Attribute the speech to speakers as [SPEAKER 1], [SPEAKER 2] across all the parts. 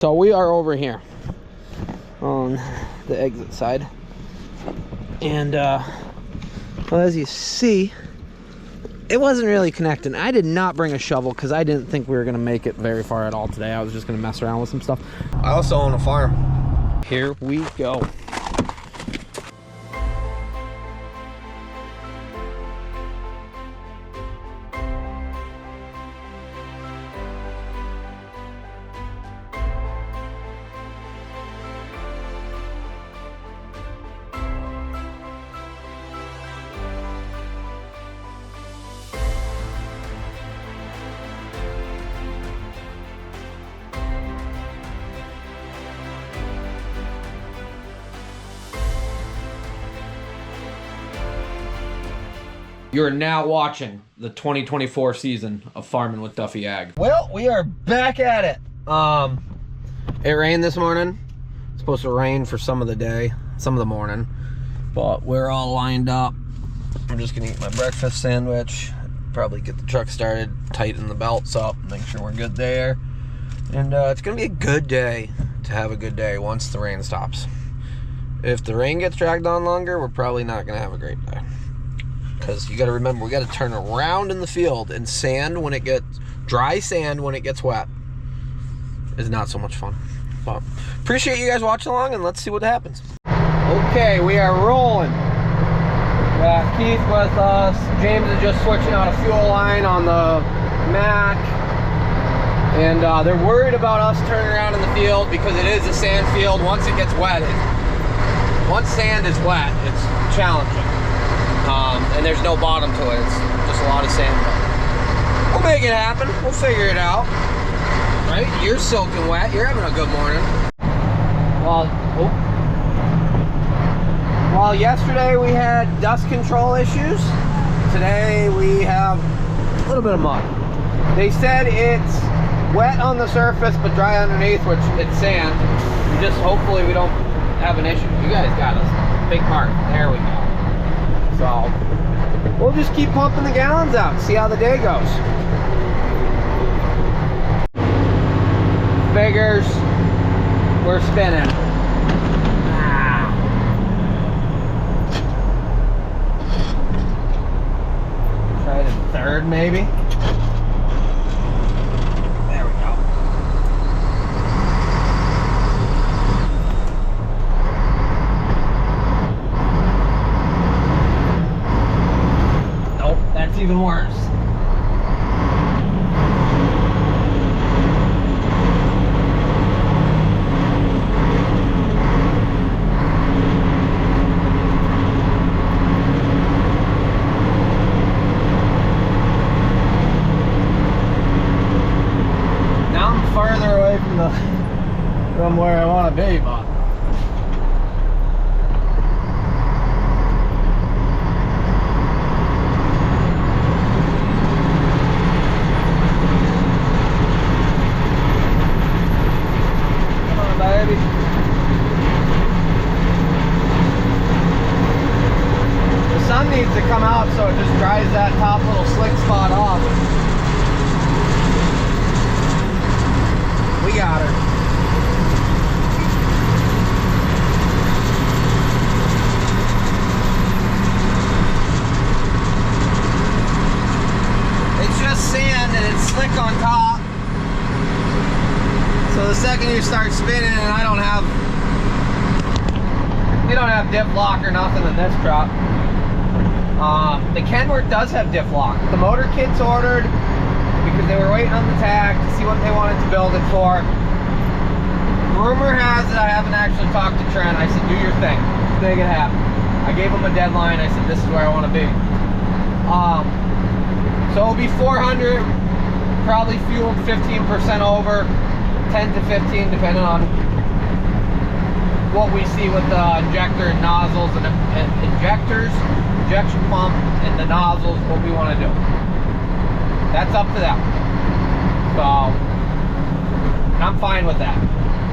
[SPEAKER 1] So we are over here on the exit side, and well, as you see, it wasn't really connecting. I did not bring a shovel because I didn't think we were gonna make it very far at all today. I was just gonna mess around with some stuff. I also own a farm. Here we go. You are now watching the 2024 season of Farming with Duffy Ag. Well, we are back at it. It rained this morning. It's supposed to rain for some of the day, some of the morning, but we're all lined up. I'm just gonna eat my breakfast sandwich, probably get the truck started, tighten the belts up, make sure we're good there. And it's gonna be a good day to have a good day once the rain stops. If the rain gets dragged on longer, we're probably not gonna have a great day. Because you got to remember, we got to turn around in the field, and sand when it gets dry, sand when it gets wet is not so much fun. But appreciate you guys watching along, and let's see what happens. Okay, we are rolling. Got Keith with us. James is just switching out a fuel line on the Mac, and they're worried about us turning around in the field because it is a sand field. Once it gets wet, once sand is wet, it's challenging. And there's no bottom to it. It's just a lot of sand. We'll make it happen. We'll figure it out. Right? You're soaking wet. You're having a good morning. Well, yesterday we had dust control issues. Today we have a little bit of mud. They said it's wet on the surface but dry underneath, which it's sand. Hopefully we don't have an issue. You guys got us. Big mark. There we go. So we'll just keep pumping the gallons out, see how the day goes. Figures, we're spinning. Try it in third, maybe. There we go. That's even worse. Now I'm farther away from where I want to be, but needs to come out so it just dries that top little slick spot off. We got her. It's just sand and it's slick on top. So the second you start spinning, and you don't have diff lock or nothing in this truck. The Kenworth does have diff lock. The motor kit's ordered because they were waiting on the tag to see what they wanted to build it for. Rumor has it, I haven't actually talked to Trent. I said, do your thing. Let's make it happen. I gave him a deadline. I said, this is where I want to be. So it'll be 400, probably fueled 15% over, 10 to 15 depending on what we see with the injector and nozzles and injectors, injection pump, and the nozzles, what we want to do. That's up to them. So, I'm fine with that.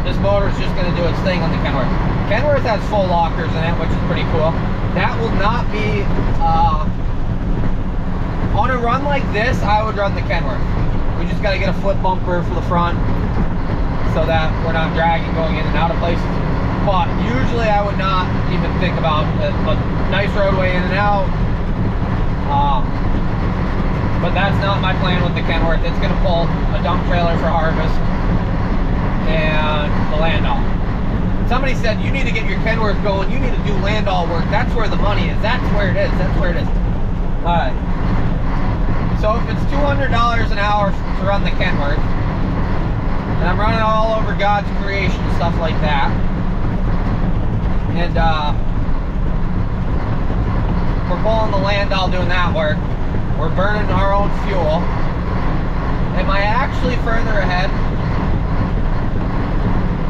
[SPEAKER 1] This motor is just going to do its thing on the Kenworth. Kenworth has full lockers in it, which is pretty cool. That will not be, on a run like this, I would run the Kenworth. We just got to get a flip bumper for the front. so that we're not dragging going in and out of places. But usually I would not even think about a nice roadway in and out. But that's not my plan with the Kenworth. It's going to pull a dump trailer for harvest and the landall. Somebody said, you need to get your Kenworth going. You need to do landall work. That's where the money is. That's where it is. That's where it is. All right. So if it's $200 an hour to run the Kenworth, and I'm running all over God's creation, stuff like that, and we're pulling the landall doing that work, we're burning our own fuel, am I actually further ahead?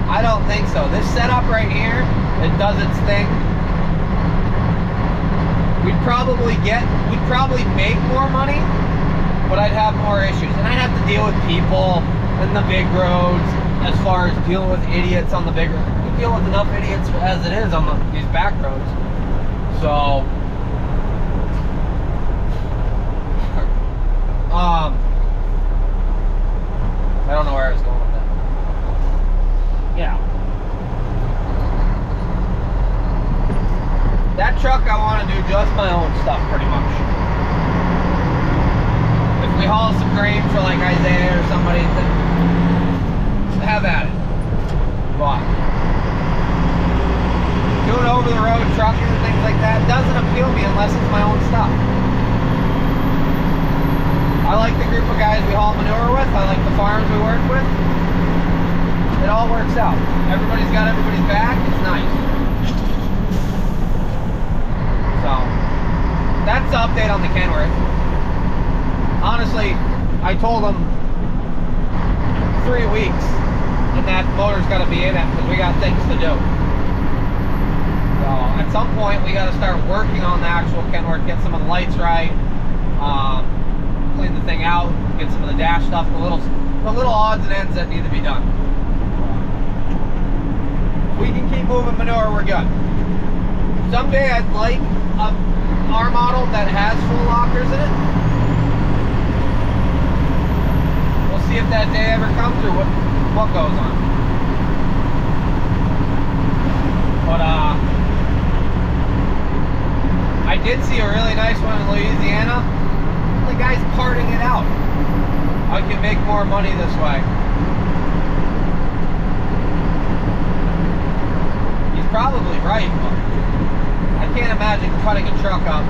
[SPEAKER 1] I don't think so. This setup right here, it does its thing. We'd probably make more money, but I'd have more issues. And I'd have to deal with people in the big roads as far as dealing with idiots on the big roads. We deal with enough idiots as it is on these back roads. So, I don't know where I was going with that. Yeah. That truck, I want to do just my own stuff, pretty much. If we haul some grain for like Isaiah or somebody, then have at it. But doing over the road trucking and things like that doesn't appeal to me unless it's my own stuff. I like the group of guys we haul manure with. I like the farms we work with. It all works out. Everybody's got everybody's back. It's nice. So that's the update on the Kenworth. Honestly, I told them 3 weeks and that motor's got to be in it because we got things to do. So at some point we got to start working on the actual Kenworth, get some of the lights right, clean the thing out, get some of the dash stuff, the little odds and ends that need to be done. If we can keep moving manure, we're good. Someday I'd like our model that has full lockers in it. We'll see if that day ever comes or what goes on. But I did see a really nice one in Louisiana. The guy's parting it out. I can make more money this way. He's probably right, but I can't imagine cutting a truck up,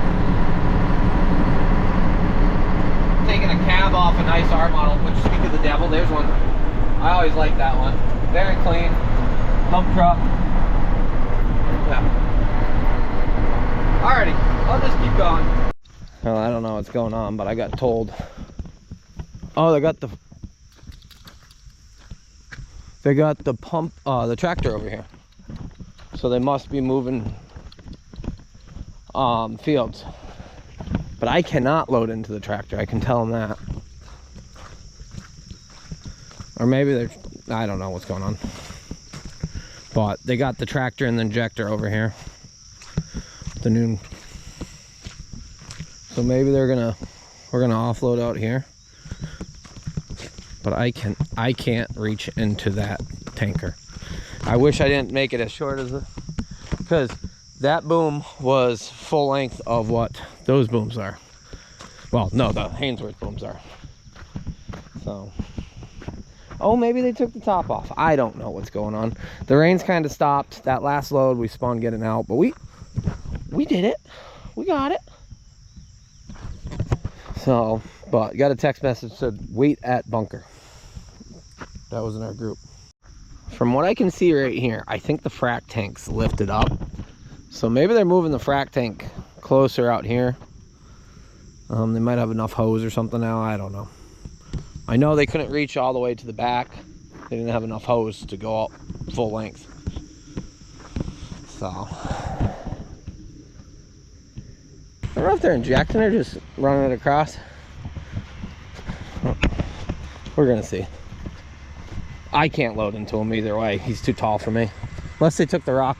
[SPEAKER 1] taking a cab off a nice R model, which, speak of the devil, there's one. I always like that one. Very clean, dump truck. Yeah. Alrighty, I'll just keep going. Well, I don't know what's going on, but I got told. Oh, they got the pump, the tractor over here. So they must be moving fields. But I cannot load into the tractor. I can tell them that. Or maybe they're, I don't know what's going on. But they got the tractor and the injector over here. The new. So maybe we're gonna offload out here. But I can't reach into that tanker. I wish I didn't make it as short as it, because that boom was full length of what those booms are. Well, no, the Hainsworth booms are. So, oh, maybe they took the top off. I don't know what's going on. The rain's kind of stopped. That last load we spun getting out, but we did it. We got it. So, but got a text message that said wait at bunker. That was in our group. From what I can see right here, I think the frac tank's lifted up. So maybe they're moving the frac tank closer out here. They might have enough hose or something now. I don't know. I know they couldn't reach all the way to the back. They didn't have enough hose to go up full length. So I don't know if they're injecting or just running it across. We're gonna see. I can't load into him either way. He's too tall for me. Unless they took the rock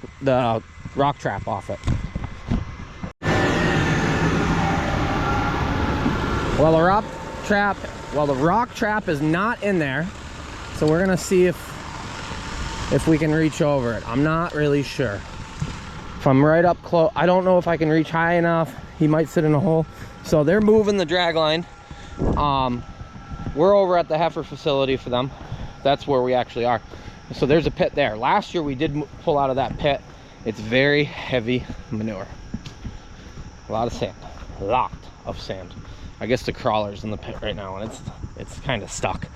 [SPEAKER 1] trap off it. Well, the rock trap is not in there. So we're gonna see if if we can reach over it. I'm not really sure. If I'm right up close, I don't know if I can reach high enough. He might sit in a hole. So they're moving the drag line. We're over at the heifer facility for them. That's where we actually are. So there's a pit there. Last year we did pull out of that pit. It's very heavy manure. A lot of sand. A lot of sand. I guess the crawler's in the pit right now and it's kind of stuck.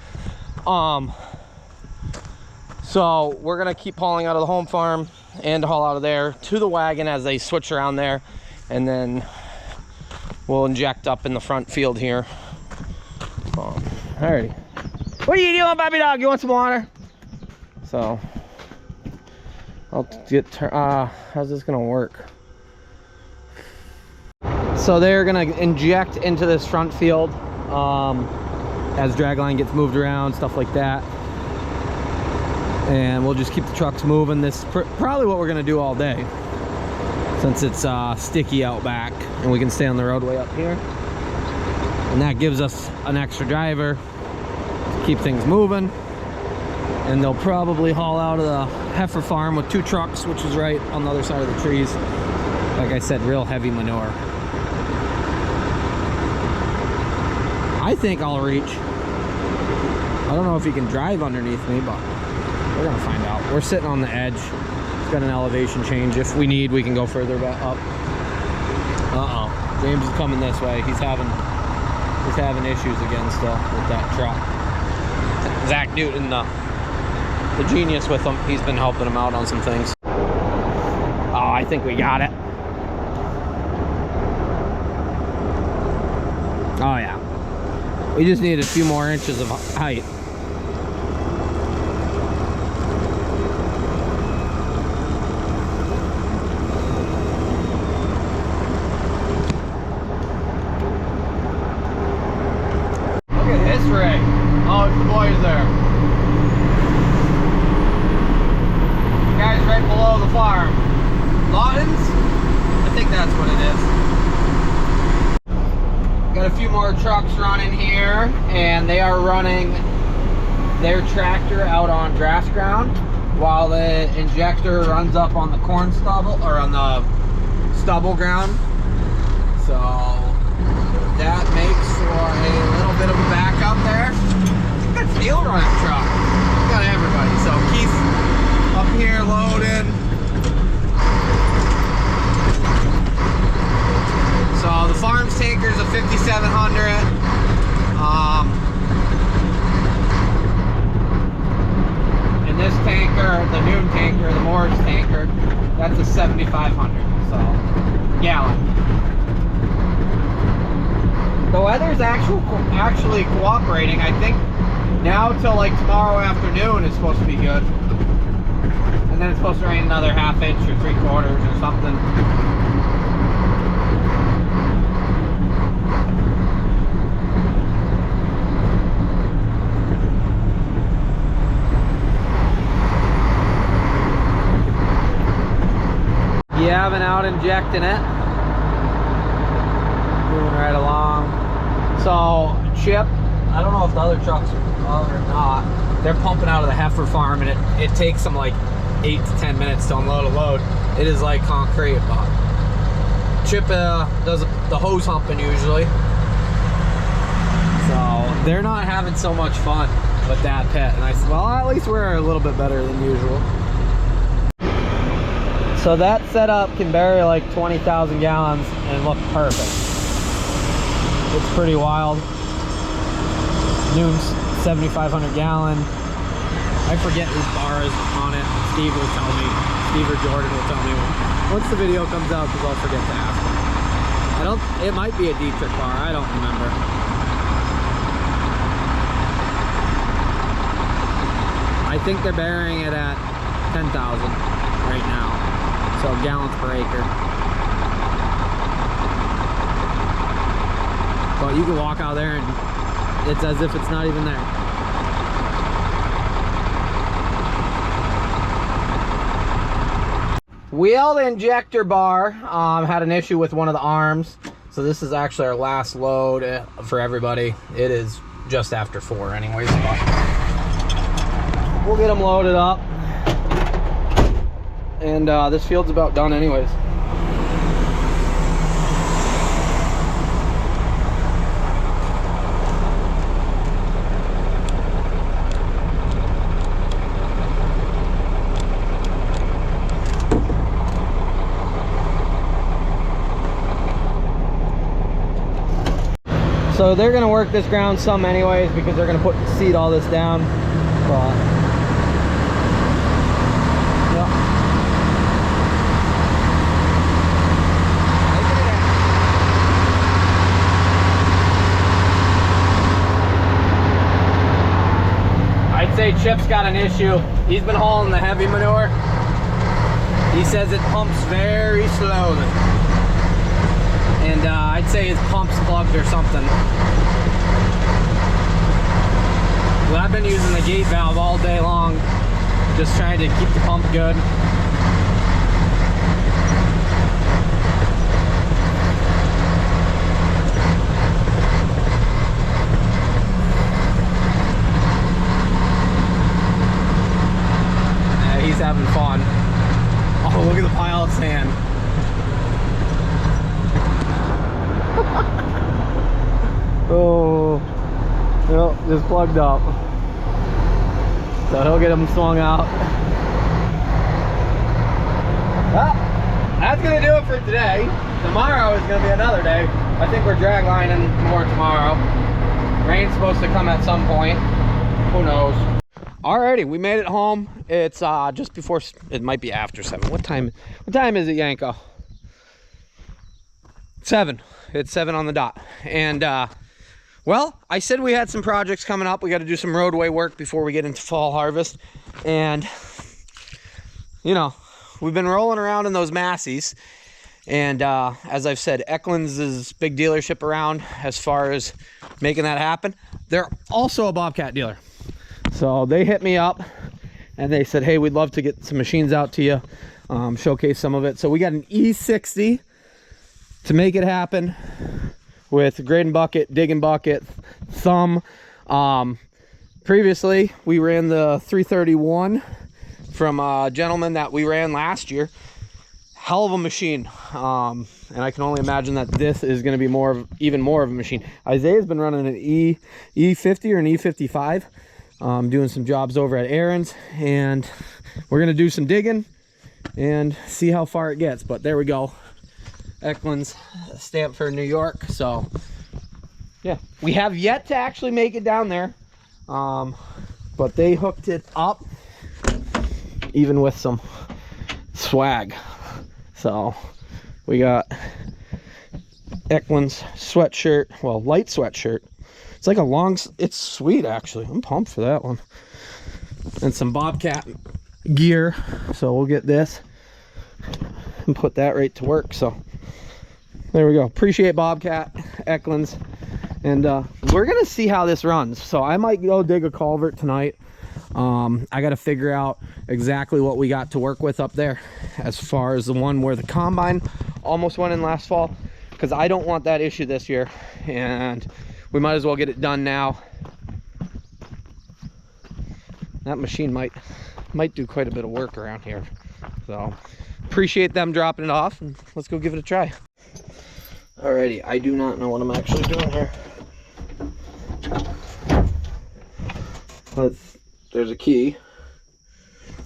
[SPEAKER 1] So we're gonna keep hauling out of the home farm and haul out of there to the wagon as they switch around there, and then we'll inject up in the front field here. Alrighty. What are you doing, Bobby dog? You want some water? So I'll get how's this gonna work? So they're gonna inject into this front field as dragline gets moved around, stuff like that. And we'll just keep the trucks moving. This is probably what we're gonna do all day, since it's sticky out back and we can stay on the roadway up here. And that gives us an extra driver to keep things moving. And they'll probably haul out of the heifer farm with 2 trucks, which is right on the other side of the trees. Like I said, real heavy manure. I think I'll reach. I don't know if he can drive underneath me, but we're gonna find out. We're sitting on the edge. It's got an elevation change. If we need, we can go further back up. James is coming this way. He's having issues again still with that truck. Zach Newton, the genius with him, he's been helping him out on some things. Oh, I think we got it. Oh yeah. We just need a few more inches of height. Ray. Oh, the boys there. Guys right below the farm. Lawtons? I think that's what it is. Got a few more trucks running here, and they are running their tractor out on grass ground while the injector runs up on the corn stubble, or on the stubble ground. So that makes for a little bit of a backup there. We got Steel running the truck. We got everybody. So Keith's up here loaded. So the farm's tanker's a 5700. And this tanker, the noon tanker, the Morris tanker, that's a 7500. So gallon. The weather's actually cooperating. I think now till like tomorrow afternoon is supposed to be good. And then it's supposed to rain another ½ inch or 3/4 or something. Yeah, I've been out injecting it. Moving right along. So Chip, I don't know if the other trucks are or not. They're pumping out of the heifer farm, and it takes them like 8 to 10 minutes to unload a load. It is like concrete, but Chip does the hose humping usually. So they're not having so much fun with that pit. And I said, well, at least we're a little bit better than usual. So that setup can bury like 20,000 gallons and look perfect. It's pretty wild. Noon's 7,500 gallon. I forget whose bar is on it. Steve will tell me. Steve or Jordan will tell me once the video comes out, because I'll forget to ask him. It might be a Dietrich bar. I don't remember. I think they're burying it at 10,000 right now. So gallons per acre. But you can walk out there and it's as if it's not even there. Wheel injector bar had an issue with one of the arms. So this is actually our last load for everybody. It is just after 4 anyways. We'll get them loaded up and this field's about done anyways. So they're gonna work this ground some anyways because they're gonna seed all this down. But yeah. I'd say Chip's got an issue. He's been hauling the heavy manure. He says it pumps very slowly. And I'd say his pump's plugged or something. Well, I've been using the gate valve all day long, just trying to keep the pump good. Yeah, he's having fun. Oh, look at the pile of sand. Oh, well, just plugged up. So he'll get him swung out. Well, that's gonna do it for today. Tomorrow is gonna be another day. I think we're drag lining more tomorrow. Rain's supposed to come at some point. Who knows? Alrighty, we made it home. It's just before, it might be after 7. What time is it, Yanko? 7. It's 7 on the dot. And well, I said we had some projects coming up. We got to do some roadway work before we get into fall harvest. And you know, we've been rolling around in those Massies. And as I've said, Eckland's big dealership around as far as making that happen. They're also a Bobcat dealer. So they hit me up and they said, hey, we'd love to get some machines out to you, showcase some of it. So we got an E60 to make it happen with grading bucket, digging bucket, thumb. Previously, we ran the 331 from a gentleman that we ran last year. Hell of a machine. And I can only imagine that this is going to be even more of a machine. Isaiah's been running an E50 or an E55. Doing some jobs over at Aaron's, and we're gonna do some digging and see how far it gets. But there we go, Eckland's, Stamford, New York. So yeah, we have yet to actually make it down there, but they hooked it up even with some swag. So we got Eckland's sweatshirt, well, light sweatshirt. It's like a long, it's sweet actually. I'm pumped for that one. And some Bobcat gear. So we'll get this and put that right to work. So there we go. Appreciate Bobcat, Eckland's. And we're gonna see how this runs. So I might go dig a culvert tonight. I gotta figure out exactly what we got to work with up there as far as the one where the combine almost went in last fall, because I don't want that issue this year. And we might as well get it done now. That machine might do quite a bit of work around here. So appreciate them dropping it off, and let's go give it a try. Alrighty, I do not know what I'm actually doing here. There's a key.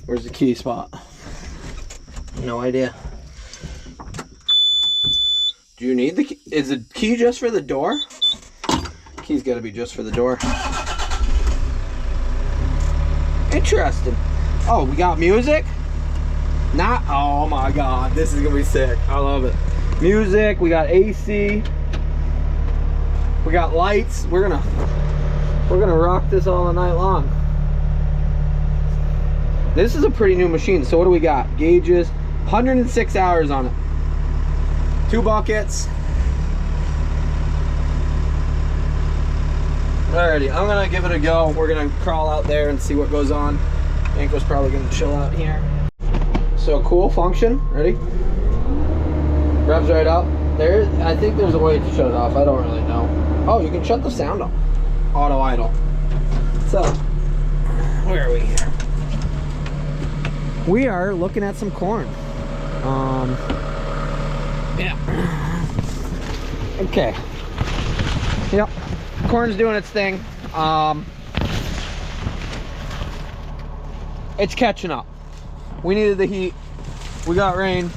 [SPEAKER 1] Where's the key spot? No idea. Do you need the key? Is the key just for the door? Key's got to be just for the door. Interesting. Oh, we got music? Not, oh my god, this is gonna be sick. I love it. Music, we got AC, we got lights. We're gonna rock this all the night long. This is a pretty new machine. So what do we got? Gauges, 106 hours on it. 2 buckets. Alrighty, I'm gonna give it a go. We're gonna crawl out there and see what goes on. Yanko's probably gonna chill out here. So cool function. Ready? Revs right up. There, I think there's a way to shut it off. I don't really know. Oh, you can shut the sound off. Auto idle. So, where are we here? we are looking at some corn. Yeah. Okay. Yep. Corn's doing its thing. It's catching up. We needed the heat. We got rain.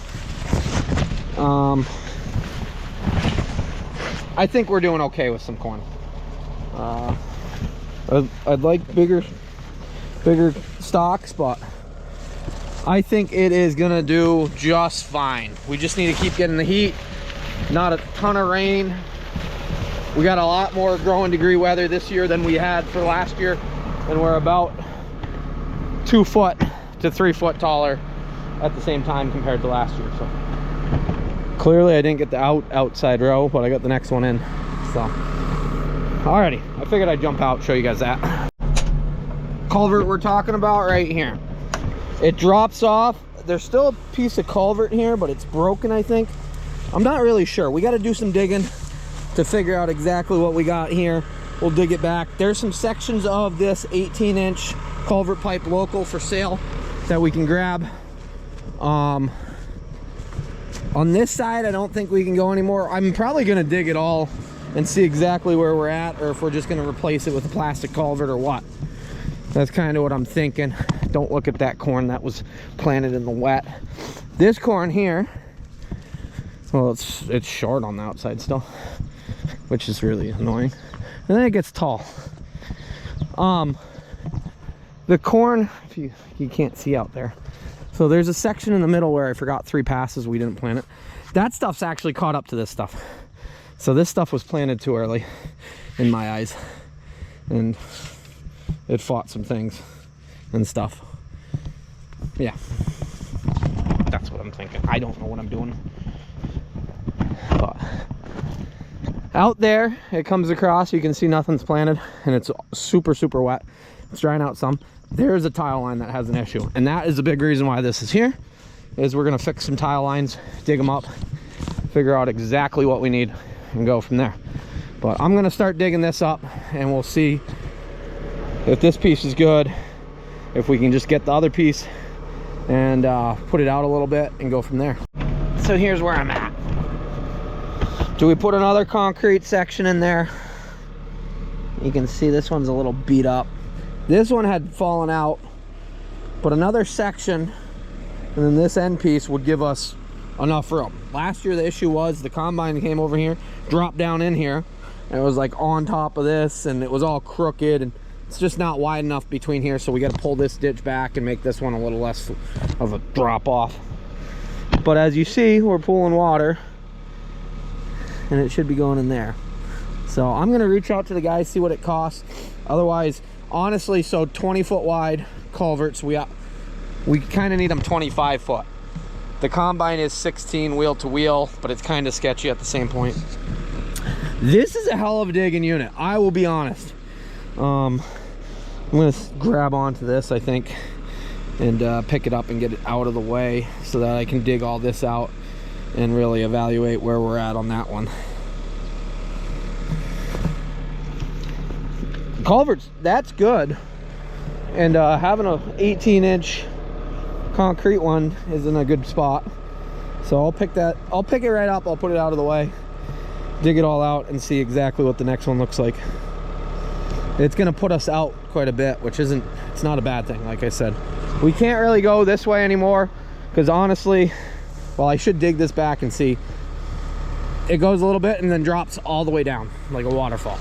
[SPEAKER 1] I think we're doing okay with some corn. I'd like bigger stalks, but I think it is gonna do just fine. We just need to keep getting the heat, not a ton of rain. We got a lot more growing degree weather this year than we had for last year, and we're about 2 foot to 3 foot taller at the same time compared to last year. So clearly I didn't get the outside row, but I got the next one in. So alrighty, I figured I'd jump out, show you guys that culvert we're talking about right here. It drops off. There's still a piece of culvert here, but it's broken, I think. I'm not really sure. We got to do some digging to figure out exactly what we got here. We'll dig it back. There's some sections of this 18-inch culvert pipe local for sale that we can grab. On this side, I don't think we can go anymore. I'm probably going to dig it all and see exactly where we're at, or if we're just going to replace it with a plastic culvert or what. That's kind of what I'm thinking. Don't look at that corn that was planted in the wet. This corn here, well, it's short on the outside still, which is really annoying. And then it gets tall. The corn, if you can't see out there, so there's a section in the middle where I forgot 3 passes, we didn't plant it. That stuff's actually caught up to this stuff. So this stuff was planted too early in my eyes, and it fought some things and stuff. Yeah, that's what I'm thinking. I don't know what I'm doing, but out there it comes across, you can see nothing's planted, and it's super wet. It's drying out some. There's a tile line that has an issue, and that is a big reason why this is here, is we're gonna fix some tile lines, dig them up, figure out exactly what we need, and go from there. But I'm gonna start digging this up, and we'll see if this piece is good, if we can just get the other piece and put it out a little bit and go from there. So here's where I'm at. Do we put another concrete section in there? You can see this one's a little beat up. This one had fallen out, but another section and then this end piece would give us enough room. Last year the issue was the combine came over here, dropped down in here, and it was like on top of this, and it was all crooked, and it's just not wide enough between here, so we got to pull this ditch back and make this one a little less of a drop off. But as you see, we're pulling water, and it should be going in there. So I'm gonna reach out to the guys, see what it costs. Otherwise, honestly, so 20-foot wide culverts, we kind of need them 25 foot. The combine is 16 wheel to wheel, but it's kind of sketchy at the same point. This is a hell of a digging unit, I will be honest. I'm gonna grab onto this, I think, and pick it up and get it out of the way so that I can dig all this out and really evaluate where we're at on that one. Culverts, that's good, and having a 18-inch concrete one is in a good spot. So I'll pick it right up, I'll put it out of the way, dig it all out, and see exactly what the next one looks like. It's gonna put us out quite a bit, which it's not a bad thing. Like I said, we can't really go this way anymore, because honestly, well, I should dig this back and see. It goes a little bit and then drops all the way down like a waterfall.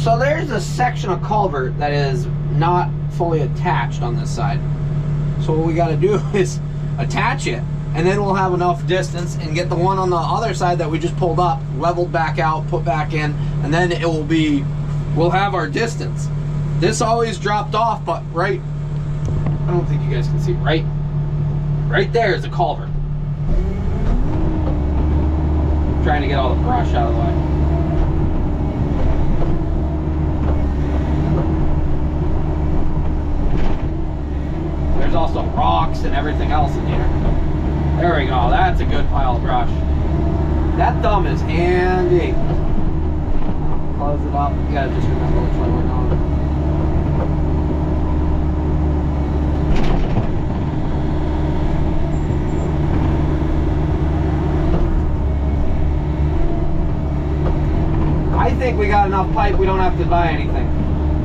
[SPEAKER 1] So there's a section of culvert that is not fully attached on this side. So what we got to do is attach it, and then we'll have enough distance and get the one on the other side that we just pulled up leveled back out, put back in, and then it will be, we'll have our distance. This always dropped off, but right, I don't think you guys can see, right there is a culvert. I'm trying to get all the brush out of the way. There's also rocks and everything else in here. There we go, that's a good pile of brush. That thumb is handy. Close it up, you gotta just remember which way we're going. I think we got enough pipe, we don't have to buy anything,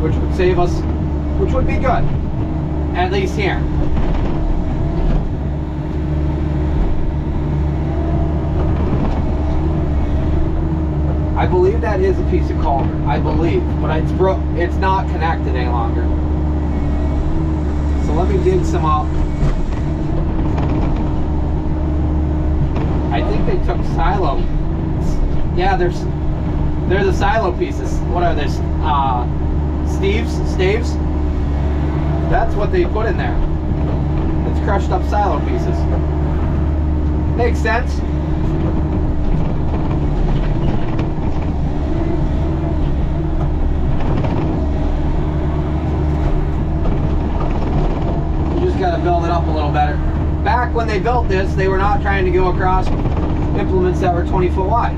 [SPEAKER 1] which would save us, which would be good, at least here. I believe that is a piece of culvert, I believe, but it's not connected any longer. So let me dig some up. I think they took silo. Yeah, they're the silo pieces. What are they? Staves? That's what they put in there. It's crushed up silo pieces. Makes sense. You just got to build it up a little better. Back when they built this, they were not trying to go across implements that were 20 foot wide.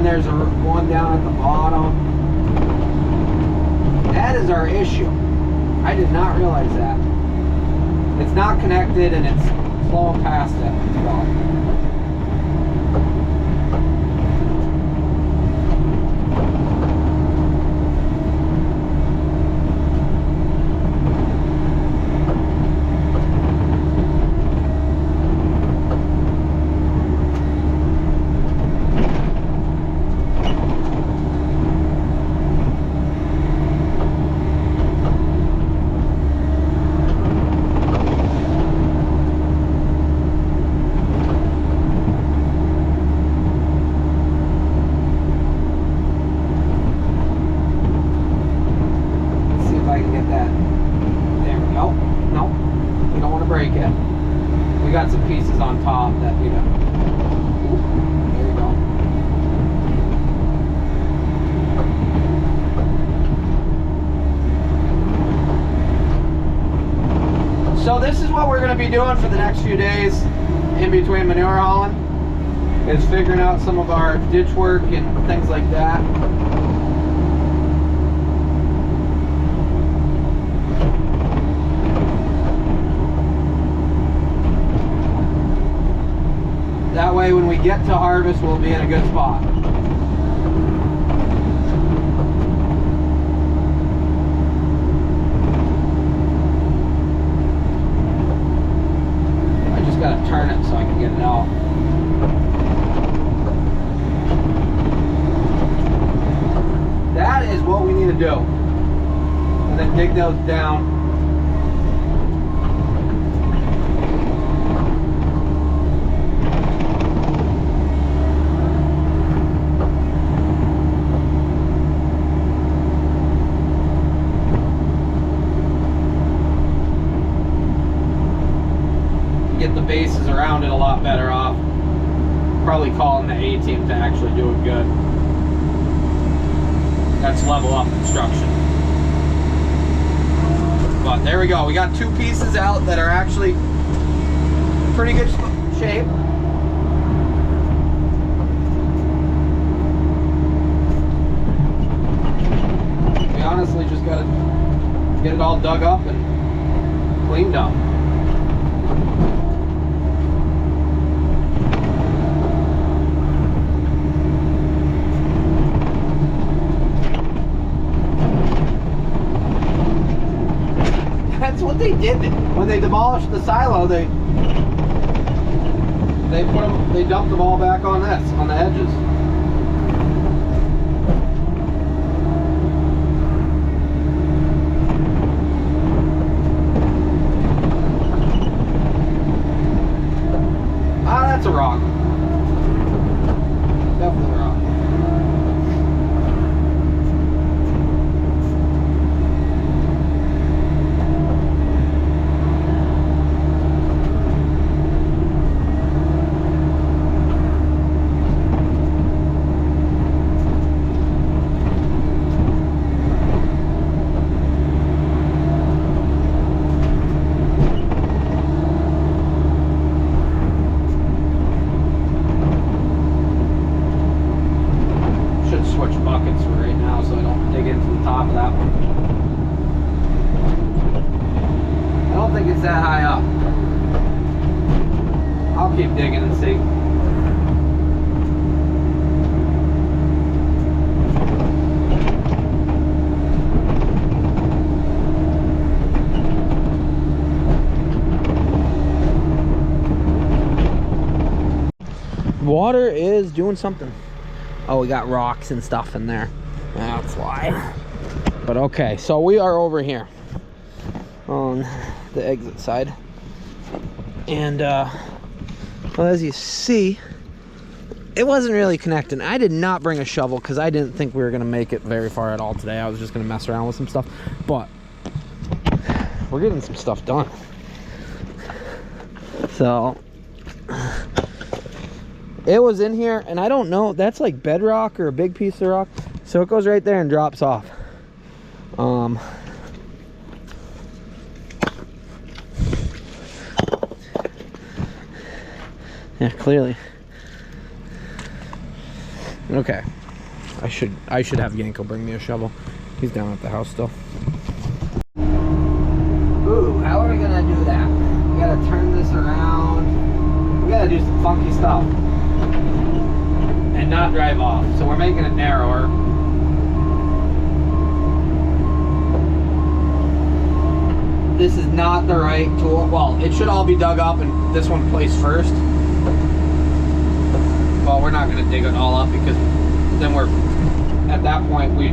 [SPEAKER 1] There's one down at the bottom. That is our issue. I did not realize that. It's not connected and it's flowing past it. We got some pieces on top that, you know. There you go. So this is what we're going to be doing for the next few days in between manure hauling, is figuring out some of our ditch work and things like that. That way when we get to harvest, we'll be in a good spot. I just gotta turn it so I can get it out. That is what we need to do. And then dig those down. Get the bases around it a lot better off. Probably calling the A-team to actually do it good. That's level up construction. But there we go. We got two pieces out that are actually in pretty good shape. We honestly just gotta get it all dug up and cleaned up. That's what they did when they demolished the silo. They dumped them all back on this, on the edges. Ah, that's a rock. Definitely a rock. That high up. I'll keep digging and see. Water is doing something. Oh, we got rocks and stuff in there. That's why. But okay, so we are over here on the exit side, and well, as you see, it wasn't really connecting. I did not bring a shovel because I didn't think we were gonna make it very far at all today. I was just gonna mess around with some stuff, but we're getting some stuff done. So it was in here, and I don't know, that's like bedrock or a big piece of rock, so it goes right there and drops off. Yeah, clearly. Okay. I should have Yanko bring me a shovel. He's down at the house still. Ooh, how are we gonna do that? We gotta turn this around. We gotta do some funky stuff. And not drive off. So we're making it narrower. This is not the right tool. Well, it should all be dug up and this one placed first. Well, we're not going to dig it all up because then we're, at that point, we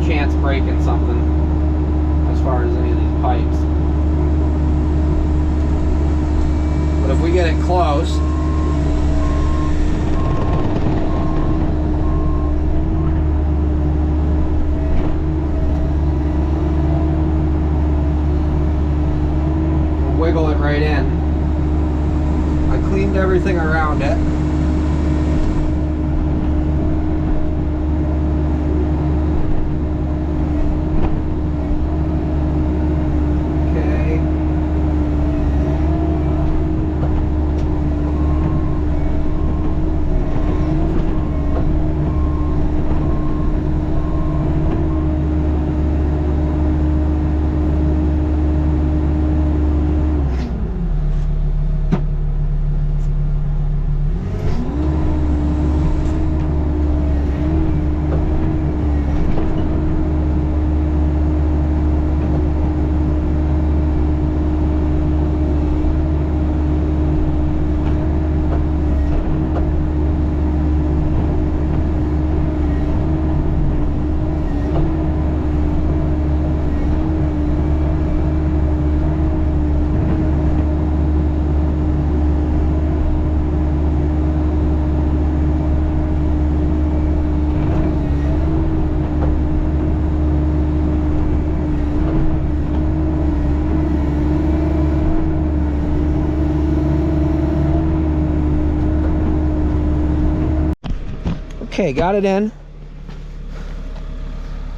[SPEAKER 1] chance breaking something as far as any of these pipes. But if we get it close, we'll wiggle it right in. I cleaned everything around it. Okay, got it in.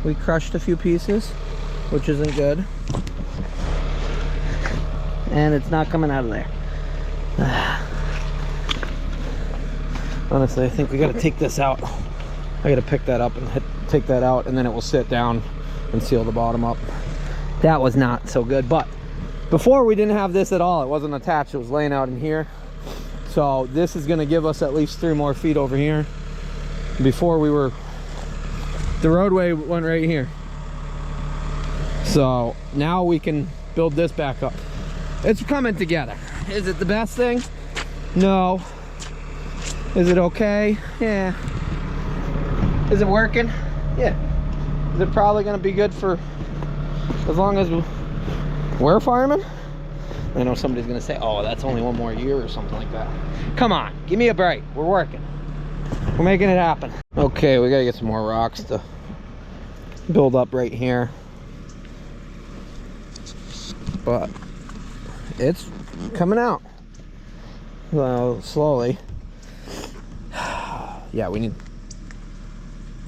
[SPEAKER 1] We crushed a few pieces, which isn't good. And it's not coming out of there. Honestly, I think we gotta take this out. I gotta pick that up and take that out, and then it will sit down and seal the bottom up. that was not so good. But before we didn't have this at all. It wasn't attached, it was laying out in here. So this is gonna give us at least 3 more feet over here. Before we were, the roadway went right here. So now we can build this back up. It's coming together. Is it the best thing? No. Is it okay? Yeah. Is it working? Yeah. Is it probably gonna be good for as long as we're farming? I know somebody's gonna say, oh, that's only 1 more year or something like that. Come on, give me a break. We're working. We're making it happen. Okay, we gotta get some more rocks to build up right here. But it's coming out. Well, slowly. Yeah, we need,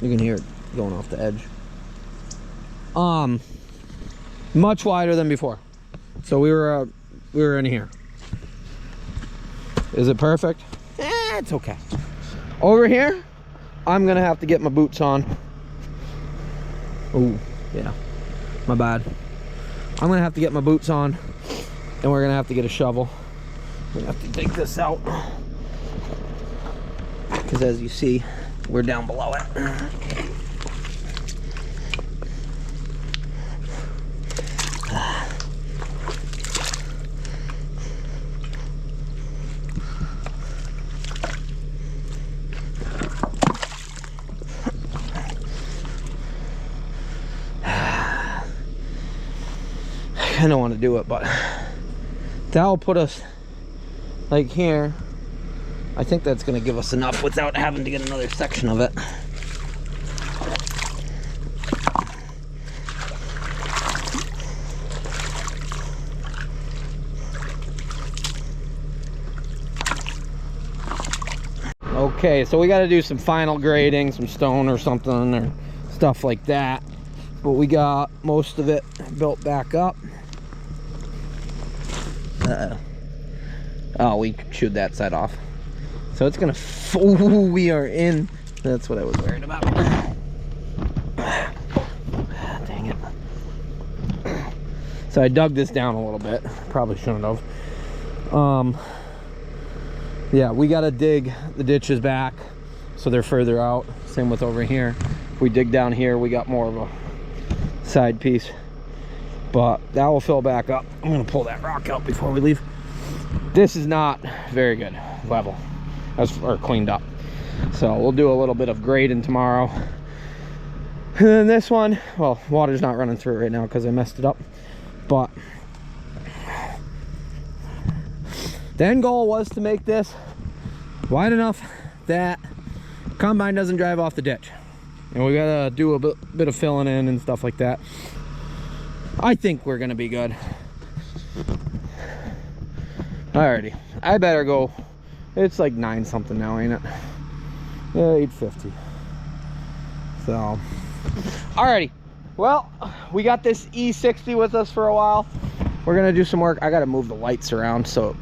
[SPEAKER 1] you can hear it going off the edge. Much wider than before. So we were in here. Is it perfect? It's okay. Over here, I'm gonna have to get my boots on. Oh, yeah, my bad. I'm gonna have to get my boots on, and we're gonna have to get a shovel. We're gonna have to dig this out, because as you see, we're down below it. I kind of want to do it, but that will put us like here. I think that's going to give us enough without having to get another section of it. Okay, so we got to do some final grading, some stone or something or stuff like that, but we got most of it built back up. Oh, we chewed that side off. So it's gonna, oh, we are in. That's what I was worried about. Dang it. So I dug this down a little bit. Probably shouldn't have. Yeah, we gotta dig the ditches back so they're further out. Same with over here. If we dig down here, we got more of a side piece. But that will fill back up. I'm gonna pull that rock out before we leave. This is not very good level, or cleaned up. So we'll do a little bit of grading tomorrow. And then this one, well, water's not running through it right now because I messed it up. But the end goal was to make this wide enough that combine doesn't drive off the ditch. And we gotta do a bit of filling in and stuff like that. I think we're gonna be good. Alrighty, I better go. It's like 9 something now, ain't it? Yeah, 8:50. So, alrighty. Well, we got this E60 with us for a while. We're gonna do some work. I gotta move the lights around so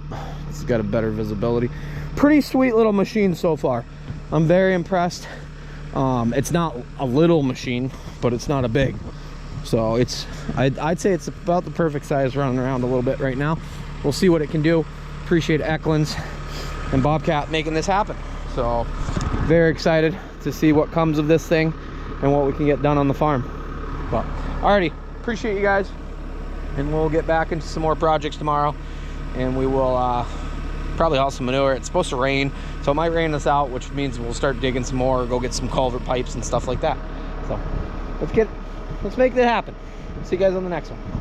[SPEAKER 1] it's got a better visibility. Pretty sweet little machine so far. I'm very impressed. It's not a little machine, but it's not a big. So it's, I'd say it's about the perfect size, running around a little bit right now. We'll see what it can do. Appreciate Eklund's and Bobcat making this happen. So very excited to see what comes of this thing and what we can get done on the farm. But alrighty, appreciate you guys, and we'll get back into some more projects tomorrow, and we will probably haul some manure. It's supposed to rain, so it might rain us out, which means we'll start digging some more, go get some culvert pipes and stuff like that. So let's make that happen. See you guys on the next one.